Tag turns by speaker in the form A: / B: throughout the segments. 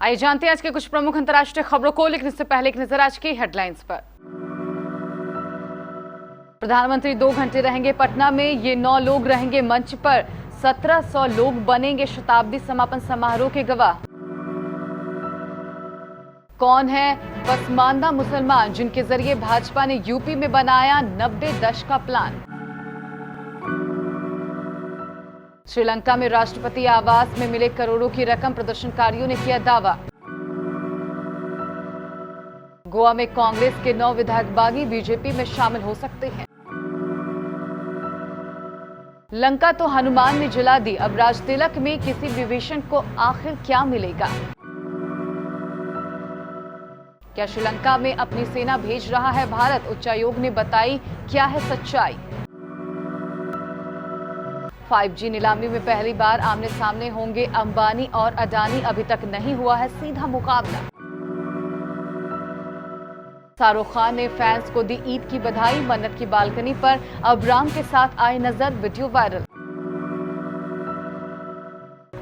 A: आइए जानते हैं आज के कुछ प्रमुख अंतर्राष्ट्रीय खबरों को, लेकिन इससे पहले एक नजर आज की हेडलाइंस पर। प्रधानमंत्री 2 घंटे रहेंगे पटना में, ये 9 लोग रहेंगे मंच पर। 1700 लोग बनेंगे शताब्दी समापन समारोह के गवाह। कौन है पसमानदा मुसलमान जिनके जरिए भाजपा ने यूपी में बनाया 90 का प्लान। श्रीलंका में राष्ट्रपति आवास में मिले करोड़ों की रकम, प्रदर्शनकारियों ने किया दावा। गोवा में कांग्रेस के 9 विधायक बागी बीजेपी में शामिल हो सकते हैं। लंका तो हनुमान ने जला दी, अब राजतिलक में किसी विभीषण को आखिर क्या मिलेगा। क्या श्रीलंका में अपनी सेना भेज रहा है भारत, उच्चायोग ने बताई क्या है सच्चाई। 5G नीलामी में पहली बार आमने सामने होंगे अंबानी और अडानी, अभी तक नहीं हुआ है सीधा मुकाबला। शाहरुख खान ने फैंस को दी ईद की बधाई, मन्नत की बालकनी पर अबराम के साथ आए नजर, वीडियो वायरल।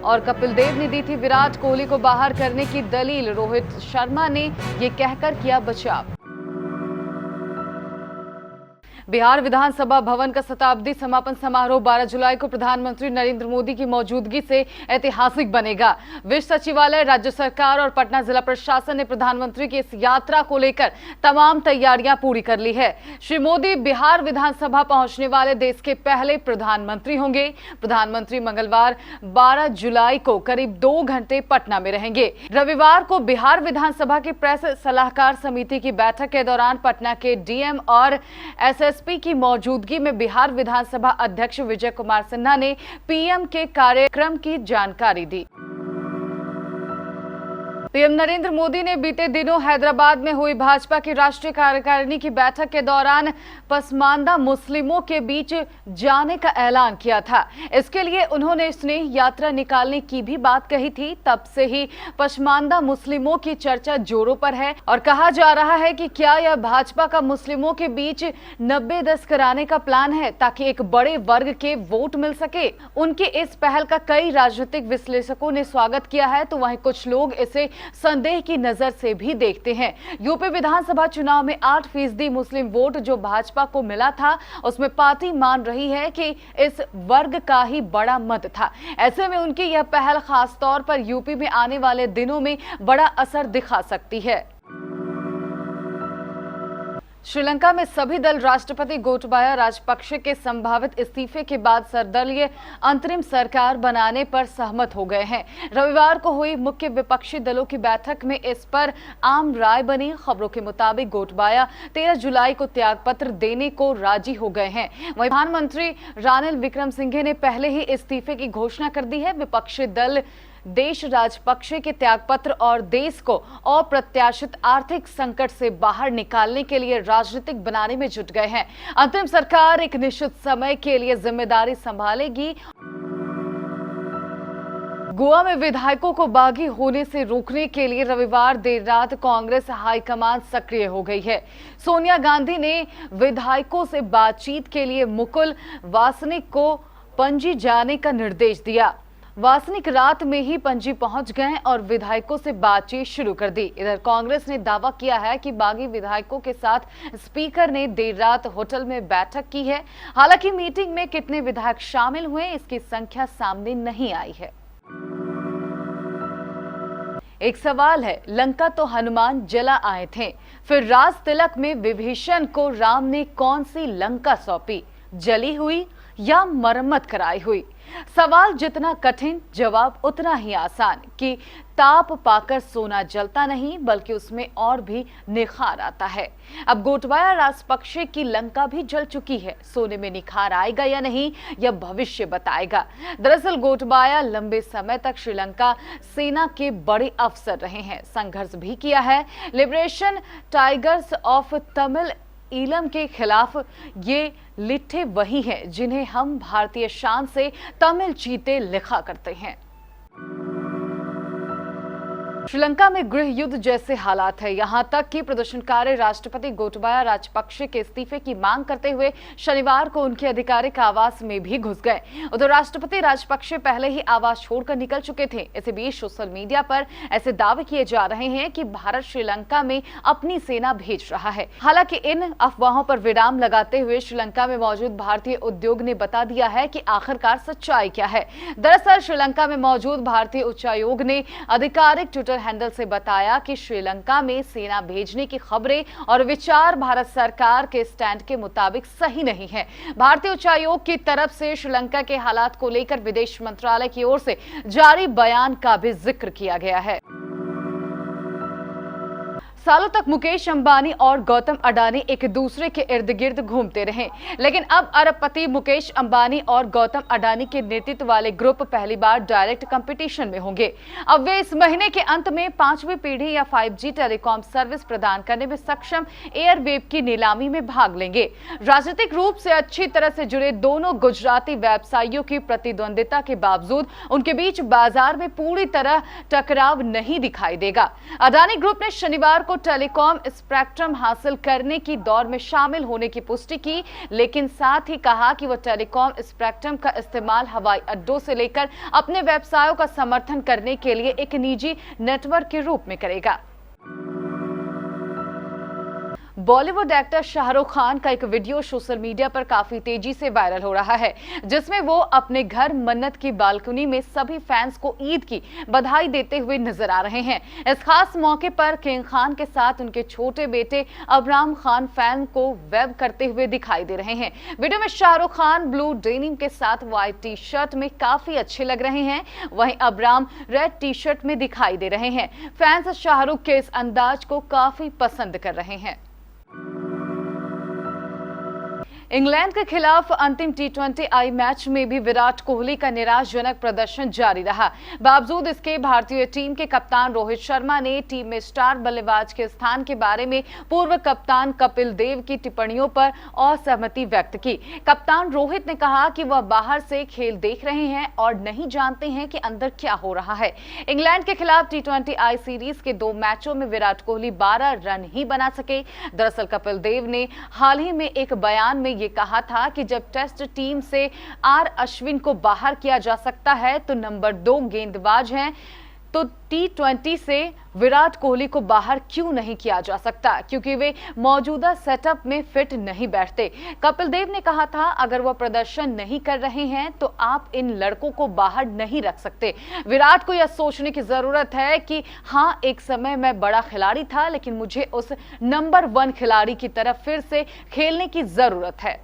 A: और कपिल देव ने दी थी विराट कोहली को बाहर करने की दलील, रोहित शर्मा ने ये कहकर किया बचाव। बिहार विधानसभा भवन का शताब्दी समापन समारोह 12 जुलाई को प्रधानमंत्री नरेंद्र मोदी की मौजूदगी से ऐतिहासिक बनेगा। विश्व सचिवालय, राज्य सरकार और पटना जिला प्रशासन ने प्रधानमंत्री की इस यात्रा को लेकर तमाम तैयारियां पूरी कर ली है। श्री मोदी बिहार विधानसभा पहुंचने वाले देश के पहले प्रधानमंत्री होंगे। प्रधानमंत्री मंगलवार 12 जुलाई को करीब 2 घंटे पटना में रहेंगे। रविवार को बिहार विधानसभा की प्रेस सलाहकार समिति की बैठक के दौरान पटना के डीएम और एसएसपी की मौजूदगी में बिहार विधानसभा अध्यक्ष विजय कुमार सिन्हा ने पीएम के कार्यक्रम की जानकारी दी। पीएम नरेंद्र मोदी ने बीते दिनों हैदराबाद में हुई भाजपा की राष्ट्रीय कार्यकारिणी की बैठक के दौरान पसमानदा मुस्लिमों के बीच जाने का ऐलान किया था। इसके लिए उन्होंने स्नेह यात्रा निकालने की भी बात कही थी। तब से ही पसमानदा मुस्लिमों की चर्चा जोरों पर है और कहा जा रहा है कि क्या यह भाजपा का मुस्लिमों के बीच 90-10 कराने का प्लान है ताकि एक बड़े वर्ग के वोट मिल सके। उनकी इस पहल का कई राजनीतिक विश्लेषकों ने स्वागत किया है, तो वहीं कुछ लोग इसे संदेह की नजर से भी देखते हैं। यूपी विधानसभा चुनाव में 8% मुस्लिम वोट जो भाजपा को मिला था, उसमें पार्टी मान रही है कि इस वर्ग का ही बड़ा मत था। ऐसे में उनकी यह पहल खास तौर पर यूपी में आने वाले दिनों में बड़ा असर दिखा सकती है। श्रीलंका में सभी दल राष्ट्रपति गोटबाया राजपक्षे के संभावित इस्तीफे के बाद सर्वदलीय अंतरिम सरकार बनाने पर सहमत हो गए हैं। रविवार को हुई मुख्य विपक्षी दलों की बैठक में इस पर आम राय बनी। खबरों के मुताबिक गोटबाया 13 जुलाई को त्यागपत्र देने को राजी हो गए हैं। वहीं प्रधानमंत्री रानिल विक्रमसिंघे ने पहले ही इस्तीफे की घोषणा कर दी है। विपक्षी दल देश राजपक्षे के त्यागपत्र और देश को अप्रत्याशित आर्थिक संकट से बाहर निकालने के लिए राजनीतिक बनाने में जुट गए हैं। अंतिम सरकार एक निश्चित समय के लिए जिम्मेदारी संभालेगी। गोवा में विधायकों को बागी होने से रोकने के लिए रविवार देर रात कांग्रेस हाईकमान सक्रिय हो गई है। सोनिया गांधी ने विधायकों से बातचीत के लिए मुकुल वासनिक को पणजी जाने का निर्देश दिया। वासनिक रात में ही पणजी पहुंच गए और विधायकों से बातचीत शुरू कर दी। इधर कांग्रेस ने दावा किया है कि बागी विधायकों के साथ स्पीकर ने देर रात होटल में बैठक की है। हालांकि मीटिंग में कितने विधायक शामिल हुए इसकी संख्या सामने नहीं आई है। एक सवाल है, लंका तो हनुमान जला आए थे, फिर राजतिलक में विभीषण को राम ने कौन सी लंका सौंपी, जली हुई या मरम्मत कराई हुई? सवाल जितना कठिन, जवाब उतना ही आसान कि ताप पाकर सोना जलता नहीं बल्कि उसमें और भी निखार आता है। अब गोटबाया राजपक्षे की लंका भी जल चुकी है। सोने में निखार आएगा या नहीं, यह भविष्य बताएगा। दरअसल गोटबाया लंबे समय तक श्रीलंका सेना के बड़े अफसर रहे हैं, संघर्ष भी किया है। Liberation tigers of Tamil Eelam के खिलाफ ये लिट्ठे वही हैं जिन्हें हम भारतीय शान से तमिल चीते लिखा करते हैं। श्रीलंका में गृह युद्ध जैसे हालात है। यहां तक कि प्रदर्शनकारी राष्ट्रपति गोटबाया राजपक्षे के इस्तीफे की मांग करते हुए शनिवार को उनके आधिकारिक आवास में भी घुस गए। उधर राष्ट्रपति राजपक्षे पहले ही आवास छोड़कर निकल चुके थे। इसी बीच सोशल मीडिया पर ऐसे दावे किए जा रहे हैं कि भारत श्रीलंका में अपनी सेना भेज रहा है। हालांकि इन अफवाहों पर विराम लगाते हुए श्रीलंका में मौजूद भारतीय उद्योग ने बता दिया है कि आखिरकार सच्चाई क्या है। दरअसल श्रीलंका में मौजूद भारतीय उच्चायोग ने आधिकारिक ट्विटर हैंडल से बताया कि श्रीलंका में सेना भेजने की खबरें और विचार भारत सरकार के स्टैंड के मुताबिक सही नहीं है। भारतीय उच्चायोग की तरफ से श्रीलंका के हालात को लेकर विदेश मंत्रालय की ओर से जारी बयान का भी जिक्र किया गया है। सालों तक मुकेश अंबानी और गौतम अडानी एक दूसरे के इर्द गिर्द घूमते रहे, लेकिन अब अरबपति मुकेश अंबानी और गौतम अडानी के नेतृत्व वाले ग्रुप पहली बार डायरेक्ट कंपटीशन में होंगे। अब वे इस महीने के अंत में 5वीं पीढ़ी या 5G टेलीकॉम सर्विस प्रदान करने में सक्षम एयरवेव की नीलामी में भाग लेंगे। राजनीतिक रूप से अच्छी तरह से जुड़े दोनों गुजराती व्यवसायियों की प्रतिद्वंदिता के बावजूद उनके बीच बाजार में पूरी तरह टकराव नहीं दिखाई देगा। अडानी ग्रुप ने शनिवार को टेलीकॉम स्पेक्ट्रम हासिल करने की दौड़ में शामिल होने की पुष्टि की, लेकिन साथ ही कहा कि वह टेलीकॉम स्पेक्ट्रम का इस्तेमाल हवाई अड्डों से लेकर अपने व्यवसायों का समर्थन करने के लिए एक निजी नेटवर्क के रूप में करेगा। बॉलीवुड एक्टर शाहरुख खान का एक वीडियो सोशल मीडिया पर काफी तेजी से वायरल हो रहा है, जिसमें वो अपने घर मन्नत की बालकनी में सभी फैंस को ईद की बधाई देते हुए नजर आ रहे हैं। इस खास मौके पर किंग खान के साथ उनके छोटे बेटे अबराम खान फैन को वेब करते हुए दिखाई दे रहे हैं। वीडियो में शाहरुख खान ब्लू डेनिम के साथ व्हाइट टी शर्ट में काफी अच्छे लग रहे हैं, वहीं अबराम रेड टी शर्ट में दिखाई दे रहे हैं। फैंस शाहरुख के इस अंदाज को काफी पसंद कर रहे हैं। इंग्लैंड के खिलाफ अंतिम T20I मैच में भी विराट कोहली का निराशजनक प्रदर्शन जारी रहा। बावजूद इसके भारतीय टीम के कप्तान रोहित शर्मा ने टीम में स्टार बल्लेबाज के स्थान के बारे में पूर्व कप्तान कपिल देव की टिप्पणियों पर असहमति व्यक्त की। कप्तान रोहित ने कहा कि वह बाहर से खेल देख रहे हैं और नहीं जानते हैं कि अंदर क्या हो रहा है। इंग्लैंड के खिलाफ T20I सीरीज के 2 मैचों में विराट कोहली 12 रन ही बना सके। दरअसल कपिल देव ने हाल ही में एक बयान में ये कहा था कि जब टेस्ट टीम से आर अश्विन को बाहर किया जा सकता है तो नंबर 2 गेंदबाज हैं, तो T20 से विराट कोहली को बाहर क्यों नहीं किया जा सकता, क्योंकि वे मौजूदा सेटअप में फिट नहीं बैठते। कपिल देव ने कहा था, अगर वह प्रदर्शन नहीं कर रहे हैं तो आप इन लड़कों को बाहर नहीं रख सकते। विराट को यह सोचने की जरूरत है कि हाँ, एक समय मैं बड़ा खिलाड़ी था, लेकिन मुझे उस नंबर 1 खिलाड़ी की तरफ फिर से खेलने की जरूरत है।